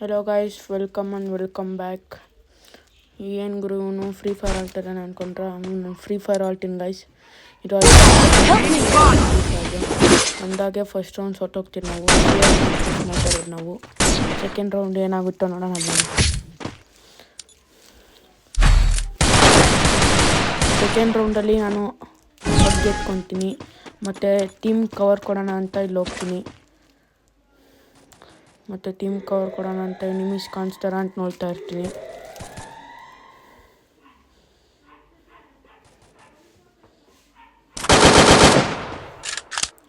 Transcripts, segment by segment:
Hello guys, welcome back. ಏನು ಗುರು ಇವನು free fire ಆಡ್ತಾನೆ ಅನ್ಕೊಂಡ್ರೆ ಅವನು ಫ್ರೀ ಫೈರ್ ಆಡ್ತೀನಿ ಗೈಸ್. ಇದು ಅಂದಾಗೆ ಫಸ್ಟ್ ರೌಂಡ್ ಸೊಟ್ಟೋಗ್ತೀವಿ ನಾವು. ಮಾತಾಡೋದು ನಾವು ಸೆಕೆಂಡ್ ರೌಂಡ್ ಏನಾಗುತ್ತೋ ನೋಡೋಣ. ಸೆಕೆಂಡ್ ರೌಂಡಲ್ಲಿ ನಾನು ಗೆದ್ಕೊತೀನಿ ಮತ್ತು ಟೀಮ್ ಕವರ್ ಕೊಡೋಣ ಅಂತ ಇಲ್ಲಿ ಹೋಗ್ತೀನಿ. ಮತ್ತು ಟೀಮ್ ಕವರ್ ಕೊಡೋಣ ಅಂತ ಎನಿಮೀಸ್ ಕಾಣಿಸ್ತಾರ ಅಂತ ನೋಡ್ತಾ ಇರ್ತೀನಿ.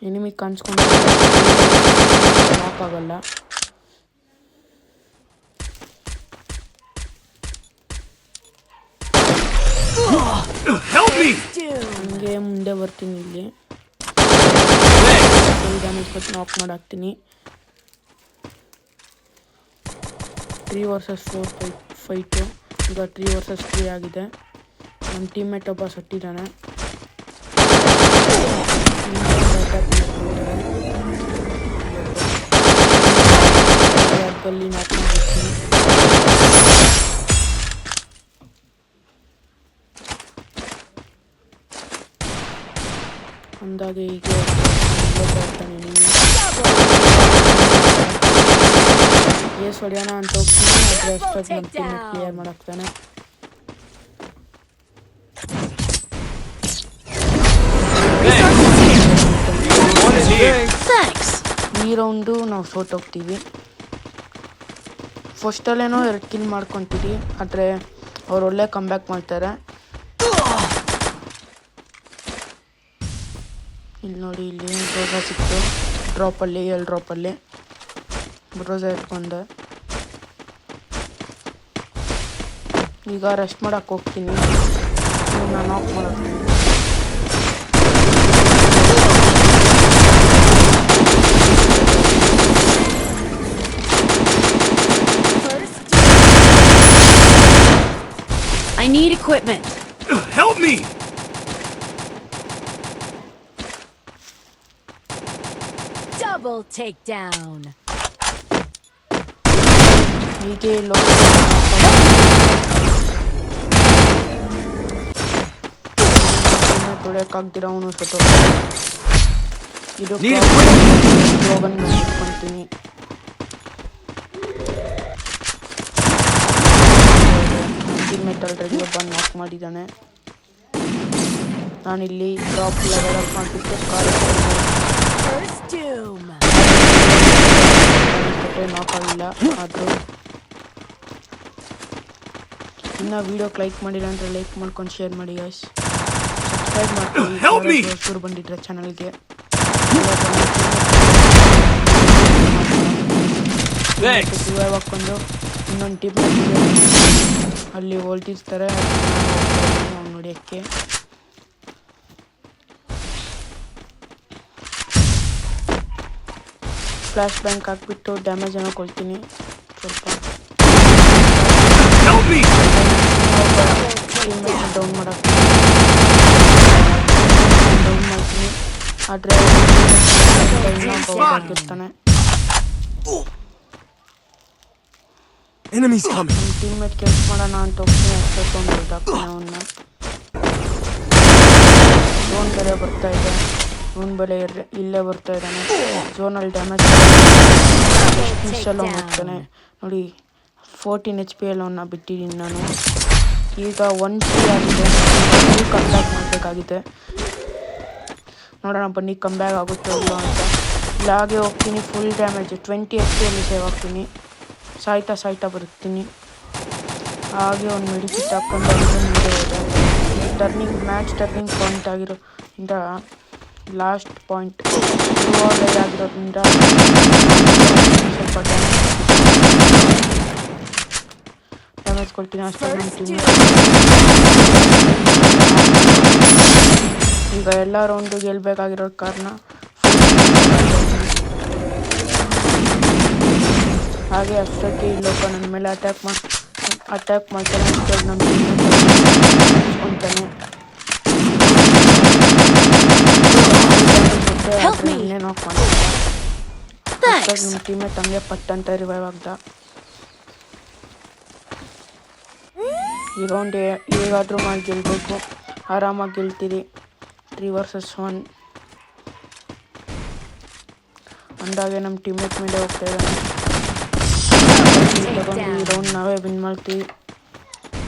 ಎನಿಮಿ ಕಾಣಿಸ್ಕೊಂಡು ಆಗಲ್ಲ. ಹಂಗೆ ಮುಂದೆ ಬರ್ತೀನಿ. ಇಲ್ಲಿ ಡ್ಯಾಮೇಜ್ ಕೊಟ್ಟು ನಾಕ್ ಮಾಡಾಕ್ತೀನಿ. 3 vs 4 ಫೈಟು. ಈಗ 3 vs 3 ಆಗಿದೆ. ನಮ್ಮ ಟೀಮ್ಮೇಟ್ ಒಬ್ಬ ಸಟ್ಟಿದ್ದಾನೆ. ಗಲ್ಲಿ ನಾಕ್ ಮಾಡ್ತೀನಿ. ಅಂದಾಗೆ ಹೀಗೆ ಬರ್ತಾನೆ. ಏಸ್ ಹೊಡೆಯೋಣ ಅಂತ ಹೋಗ್ತೀನಿ. ಆದರೆ ಅಷ್ಟಾಗಿ ನಮ್ಮ ಟೀಮ್ಮೇಟ್ ಕ್ಲಿಯರ್ ಮಾಡಾಕ್ತಾನೆ. ಈ ರೌಂಡು ನಾವು ಸೋತೋಗ್ತೀವಿ. ಫಸ್ಟಲ್ಲೇನೋ 2 ಕಿಲ್ ಮಾಡ್ಕೊತೀವಿ, ಆದರೆ ಅವ್ರು ಒಳ್ಳೆ ಕಮ್ಬ್ಯಾಕ್ ಮಾಡ್ತಾರೆ. ಇಲ್ಲಿ ನೋಡಿ, ಇಲ್ಲಿ ರೋಸಾ ಸಿಕ್ತು ಡ್ರಾಪಲ್ಲಿ, 2 ಡ್ರಾಪಲ್ಲಿ ರೋಸಾ ಎತ್ಕೊಂಡೆ. ಈಗ ರೆಸ್ಟ್ ಮಾಡೋಕ್ಕೆ ಹೋಗ್ತೀನಿ. ನಾನು of ಮಾಡೋಗ್ತೀನಿ. I need equipment. Help me! Double takedown. ಹೀಗೆ ತೊಳೆಯೋಕ್ಕಾಗ್ದಿರ ಅವನು ಸತ್ತು. ಇದು ಇಟ್ಕೊತೀನಿ. ಟೀಮ್ಮೇಟ್ ಆಲ್ರೆಡಿ ಒಬ್ಬ ನಾಕ್ ಮಾಡಿದ್ದಾನೆ. ನಾನಿಲ್ಲಿ ಟಾಪ್ ಲೆವೆಲ್ ಅಪ್ ಮಾಡಿಬಿಟ್ಟು ನಾಕ್ ಆಗಿಲ್ಲ. ಆದರೂ ಇನ್ನು ವೀಡಿಯೋಕ್ಕೆ ಲೈಕ್ ಮಾಡಿಲ್ಲ ಅಂದರೆ ಲೈಕ್ ಮಾಡ್ಕೊಂಡು ಶೇರ್ ಮಾಡಿ ಗೈಸ್. ಸಬ್ಸ್ಕ್ರೈಬ್ ಮಾಡ್ಕೊಳ್ಳಿ ಹೊಸೂರು ಬಂದಿದ್ರೆ ಚಾನಲ್ಗೆ. ರಿವೈವ್ ಹಾಕ್ಕೊಂಡು ಇನ್ನೊಂದು ಟೀಮ್ ಅಲ್ಲಿ ಹೊಲ್ತಿರ್ತಾರೆ ನೋಡಿಯೋಕ್ಕೆ. ಫ್ಲ್ಯಾಶ್ ಬ್ಯಾಂಕ್ ಹಾಕ್ಬಿಟ್ಟು ಡ್ಯಾಮೇಜ್ ಏನೋ ಕೊಡ್ತೀನಿ ಸ್ವಲ್ಪ. ಡೌನ್ ಮಾಡ್ತೀನಿ. ಆದರೆ ಹಾಕಿರ್ತಾನೆ. ಟೀಮ್ಮೇಟ್ ಕೆಲಸ ಮಾಡೋಣ ಅಂತ ಹೋಗ್ತೀನಿ. ಅಷ್ಟೊಂದು ಹಾಕ್ತಾನೆ ಅವನ್ನ. ಝೋನ್ ಬೇರೆ ಬರ್ತಾ ಇದೆ. ಝೋನ್ ಬೆಲೆ ಇಲ್ಲೇ ಬರ್ತಾ ಇದ್ದಾನೆ. ಝೋನಲ್ಲಿ ಡ್ಯಾಮೇಜ್ ಮಿಸ್ಸೆಲ್ಲ ಮಾಡ್ತಾನೆ ನೋಡಿ. 14 HP ಅವನ್ನ ಬಿಟ್ಟಿದ್ದೀನಿ ನಾನು. ಈಗ 1 ಆಗಿದೆ. ಕಮ್ಬ್ಯಾಕ್ ಮಾಡಬೇಕಾಗಿದೆ. ನೋಡೋಣ ಬನ್ನಿ ಕಮ್ಬ್ಯಾಕ್ ಆಗುತ್ತೋ ಇಲ್ಲೋ ಅಂತ. ಇಲ್ಲಾಗೆ ಹೋಗ್ತೀನಿ. ಫುಲ್ ಡ್ಯಾಮೇಜ್ 20 HP ಸೇವ್ ಆಗ್ತೀನಿ. ಸಾಯ್ತಾ ಬರುತ್ತೀನಿ. ಹಾಗೆ ಒಂದು ಮೆಡಿಸಿಟ್ ಹಾಕ್ಕೊಂಡು ಮುಂದೆ ಹೋದೆ. ಮ್ಯಾಚ್ ಟರ್ನಿಂಗ್ ಪಾಯಿಂಟ್ ಆಗಿರೋದ್ರಿಂದ, ಲಾಸ್ಟ್ ಪಾಯಿಂಟ್ ಆಗಿರೋದ್ರಿಂದ ಸ್ವಲ್ಪ ಡ್ಯಾಮೇಜ್ ಕೊಡ್ತೀನಿ ಅಷ್ಟೇ. ನಮ್ಮ ಟೀಮ್ ಈಗ ಎಲ್ಲ ರೌಂಡು ಗೆಲ್ಲಬೇಕಾಗಿರೋ ಕಾರಣ ಹಾಗೆ ಅಷ್ಟಕ್ಕೆ ಇಲ್ಲೊಬ್ಬ ನನ್ನ ಮೇಲೆ ಅಟ್ಯಾಕ್ ಮಾಡ್ತಾನೆ ಅಂತ ನಮ್ಮ ಇನ್ನೇನು ನಮ್ಮ ಟೀಮೇಟ್ ಹಂಗೆ ಪಟ್ ಅಂತ ರಿವೈವ್ ಆಗ್ದ. ಈ ರೌಂಡ್ ಹೇಗಾದರೂ ಮಾಡಿ ಗೆಲ್ಲಬೇಕು. ಆರಾಮಾಗಿ ಗೆಲ್ತೀರಿ. 3 versus 1 ಅಂದಾಗೆ ನಮ್ಮ ಟೀಮ್ಮೇಟ್ ಮೇಲೆ ಹೋಗ್ತಾ ಇದ್ದಾನೆ. ತಗೊಂಡು ಈ ರೌಂಡ್ ನಾವೇ ವಿನ್ ಮಾಡ್ತೀವಿ.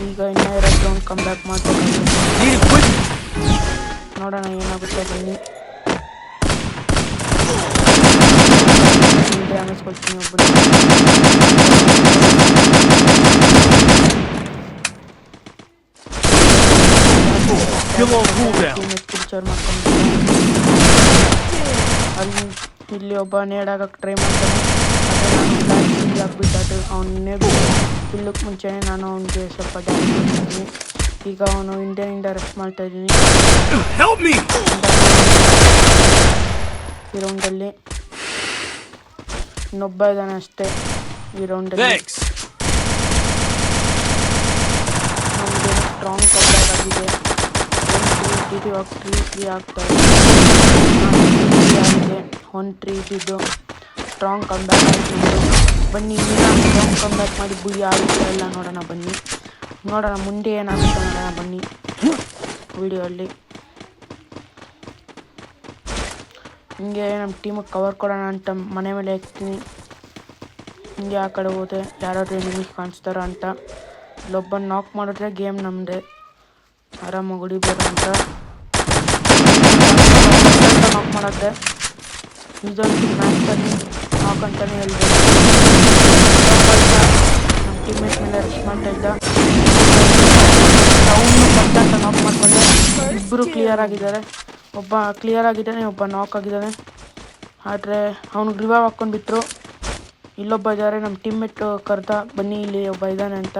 ಈಗ ಇನ್ನೂ 2 ರೌಂಡ್ ಕಮ್ ಬ್ಯಾಕ್ ಮಾಡ್ಬೇಕು. ನೋಡೋಣ ಏನಾಗುತ್ತೆ ಬನ್ನಿ. ಡ್ಯಾಮೇಜ್ ಕೊಡ್ತೀನಿ ಒಬ್ಬರು. ಪಿಕ್ಚರ್ ಮಾಡ್ಕೊಂಡು ಅಲ್ಲಿ ಇಲ್ಲಿ ಒಬ್ಬ ನೇಡಾಗಕ್ಕೆ ಟ್ರೈ ಮಾಡ್ತಾನೆ. ಆದರೆ ನಾನು ಆಗ್ಬಿಟ್ಟು ಅವನ್ನೇ ಬಿಲ್ಲಕ್ಕೆ ಮುಂಚೆನೇ ನಾನು ಅವನಿಗೆ ಸ್ವಲ್ಪ ಡ್ಯಾಮೇಜ್ ಮಾಡ್ತೀನಿ. ಈಗ ಅವನು ಇಂಡಿಯನಿಂದ ರೆಸ್ಟ್ ಮಾಡ್ತಾ ಇದ್ದೀನಿ. ಈ ರೌಂಡಲ್ಲಿ ಇನ್ನೊಬ್ಬ ಇದ್ದಾನೆ ಅಷ್ಟೇ. ಈ ರೌಂಡಲ್ಲಿ ನಮಗೆ ಸ್ಟ್ರಾಂಗ್ ಕಮ್ಬ್ಯಾಕ್ ಆಗಿದೆ. 3 ಆಗ್ತಾ ಇದೆ. 1-3 ಇದ್ದಿದ್ದು ಸ್ಟ್ರಾಂಗ್ ಕಮ್ಬ್ಯಾಕ್ ಆಗಿದೆ. ಬನ್ನಿ ಸ್ಟ್ರಾಂಗ್ ಕಮ್ಬ್ಯಾಕ್ ಮಾಡಿ ಬುಯ್ಯ ಆಗುತ್ತೆ ಎಲ್ಲ ನೋಡೋಣ. ಬನ್ನಿ ನೋಡೋಣ ಮುಂದೆ ಏನಾಗುತ್ತೆ ನೋಡೋಣ ಬನ್ನಿ ವಿಡಿಯೋಲ್ಲಿ. ಹಿಂಗೆ ನಮ್ಮ ಟೀಮಿಗೆ ಕವರ್ ಕೊಡೋಣ ಅಂತ ಮನೆ ಮೇಲೆ ಹಾಕ್ತೀನಿ. ಹಿಂಗೆ ಆ ಕಡೆ ಹೋದೆ ಯಾರಾದರೂ ಎನಿಮೀಸ್ ಕಾಣಿಸ್ತಾರ ಅಂತ. ಇಲ್ಲೊಬ್ಬನ ನಾಕ್ ಮಾಡಿದ್ರೆ ಗೇಮ್ ನಮ್ಮದೇ. ಆರಾಮಾಗಿ ಹೊಡಿಬೋದು ಅಂತ ನಾಕ್ ಮಾಡುತ್ತೆ. ಇದೊಂದು ಮ್ಯಾಚಲ್ಲಿ ನಾಕ್ ಅಂತಲೇ ಹೇಳ್ಬೋದು. ನಮ್ಮ ಟೀಮ್ಮೇಟ್ ಮೇಲೆ ರೆಸ್ಟ್ ಮಾಡ್ತಾ ಇದ್ದ. ಅವನು ಬರ್ತಂತ ನಾಕ್ ಮಾಡ್ಕೊಂಡೆ. ಇಬ್ಬರು ಕ್ಲಿಯರ್ ಆಗಿದ್ದಾರೆ. ಒಬ್ಬ ಕ್ಲಿಯರ್ ಆಗಿದ್ದಾನೆ, ಒಬ್ಬ ನಾಕ್ ಆಗಿದ್ದಾನೆ. ಆದರೆ ಅವ್ನಿಗೆ ರಿವೈವ್ ಹಾಕ್ಕೊಂಡು ಬಿಟ್ಟರು. ಇಲ್ಲೊಬ್ಬ ಇದ್ದಾರೆ. ನಮ್ಮ ಟೀಮ್ಮೇಟ್ ಕರ್ದ ಬನ್ನಿ ಇಲ್ಲಿ ಒಬ್ಬ ಇದ್ದಾನೆ ಅಂತ.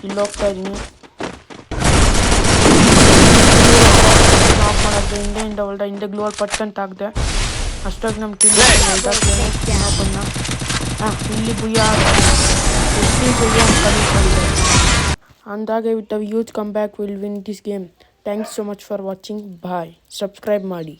ಇಲ್ಲಿ ಹೋಗ್ತಾ ಇದ್ದೀನಿ. ನಾಕ್ ಮಾಡೋದು ಹಿಂದೆಯಿಂದ ಹೊಲ್ದ ಹಿಂದೆ ಗ್ಲೋವಲ್ ಪಟ್ಕಂತ ಹಾಕಿದೆ. ಅಷ್ಟಾಗಿ ನಮ್ಮ ಟೀಮ್ಮೇಟ್ ಇನ್ನೊಬ್ಬನ್ನ ಇಲ್ಲಿ ಬುಯ್ಯ ಅಂದಾಗೆ with a huge comeback will win this game. Thanks so much for watching. Bye. Subscribe ಮಾಡಿ.